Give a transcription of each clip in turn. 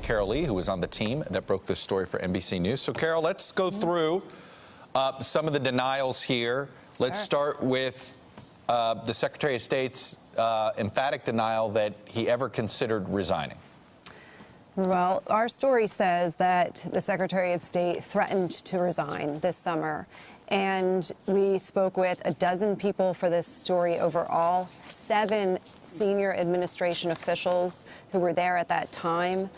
Carol Lee, who was on the team that broke this story for NBC News. So, Carol, let's go through some of the denials here. Let's start with the Secretary of State's emphatic denial that he ever considered resigning. Well, our story says that the Secretary of State threatened to resign this summer. And we spoke with a dozen people for this story overall. 7 senior administration officials who were there at that time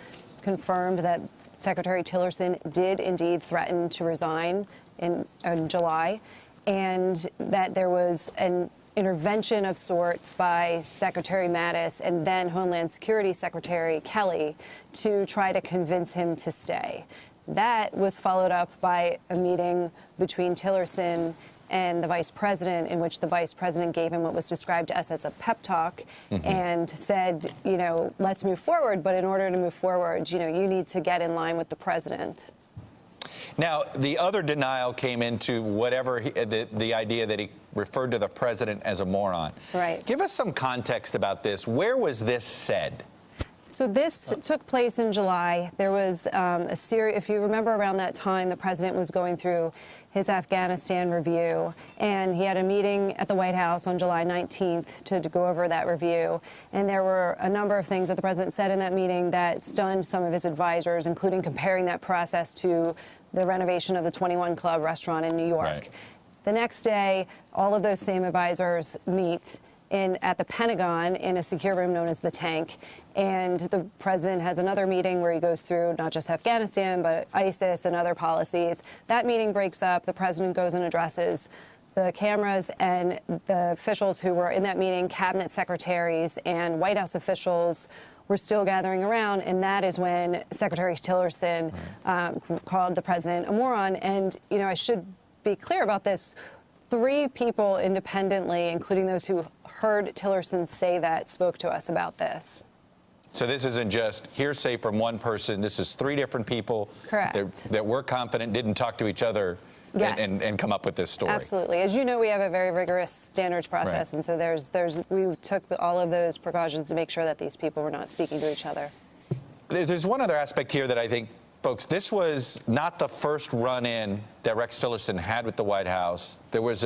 confirmed that Secretary Tillerson did indeed threaten to resign in July, and that there was an intervention of sorts by Secretary Mattis and then Homeland Security Secretary Kelly to try to convince him to stay. That was followed up by a meeting between Tillerson and the vice president, in which the vice president gave him what was described to us as a pep talk and said, you know, let's move forward. But in order to move forward, you know, you need to get in line with the president. Now, the other denial came into whatever the idea that he referred to the president as a moron. Right. Give us some context about this. Where was this said? So this took place in July. There was a series, if you remember around that time, the president was going through his Afghanistan review, and he had a meeting at the White House on July 19th to go over that review. And there were a number of things that the president said in that meeting that stunned some of his advisors, including comparing that process to the renovation of the 21 Club restaurant in New York. Right. The next day, all of those same advisors meet at the Pentagon in a secure room known as the Tank. And the president has another meeting where he goes through not just Afghanistan, but ISIS and other policies. That meeting breaks up. The president goes and addresses the cameras, and the officials who were in that meeting, cabinet secretaries and White House officials, were still gathering around. And that is when Secretary Tillerson called the president a moron. And, you know, I should be clear about this. 3 people independently, including those who heard Tillerson say that, spoke to us about this. So this isn't just hearsay from one person. This is 3 different people. Correct. That were confident, didn't talk to each other. Yes. And come up with this story. Absolutely. As you know, we have a very rigorous standards process, and so we took all of those precautions to make sure that these people were not speaking to each other. There's one other aspect here that I think, folks, this was not the first run-in that Rex Tillerson had with the White House. There was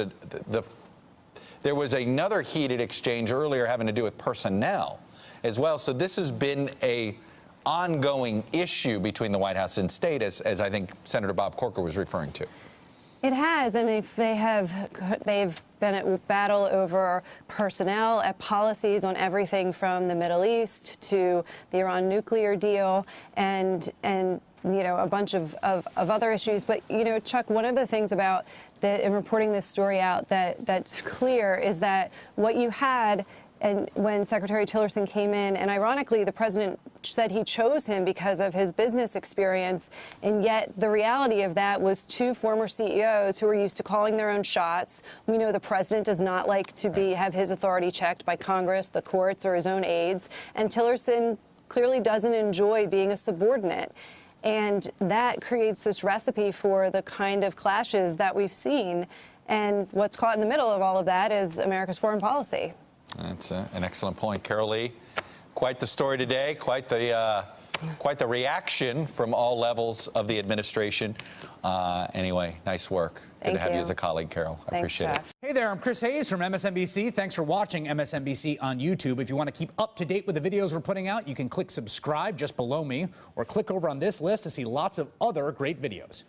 another heated exchange earlier having to do with personnel as well. So this has been a ongoing issue between the White House and state, as I think Senator Bob Corker was referring to. It has, and they've been at battle over personnel, at policies on everything from the Middle East to the Iran nuclear deal, and you know, a bunch of other issues. But, you know, Chuck, one of the things about in reporting this story out that's clear is that what you had, and when Secretary Tillerson came in, and ironically, the president said he chose him because of his business experience, and yet the reality of that was 2 former CEOs who are used to calling their own shots. We know the president does not like to have his authority checked by Congress, the courts, or his own aides, and Tillerson clearly doesn't enjoy being a subordinate. And that creates this recipe for the kind of clashes that we've seen. And what's caught in the middle of all of that is America's foreign policy. That's an excellent point. Carol Lee, quite the story today, quite the reaction from all levels of the administration. Anyway, nice work. Good to have you as a colleague, Carol. I appreciate it. Hey there, I'm Chris Hayes from MSNBC. Thanks for watching MSNBC on YouTube. If you want to keep up to date with the videos we're putting out, you can click subscribe just below me, or click over on this list to see lots of other great videos.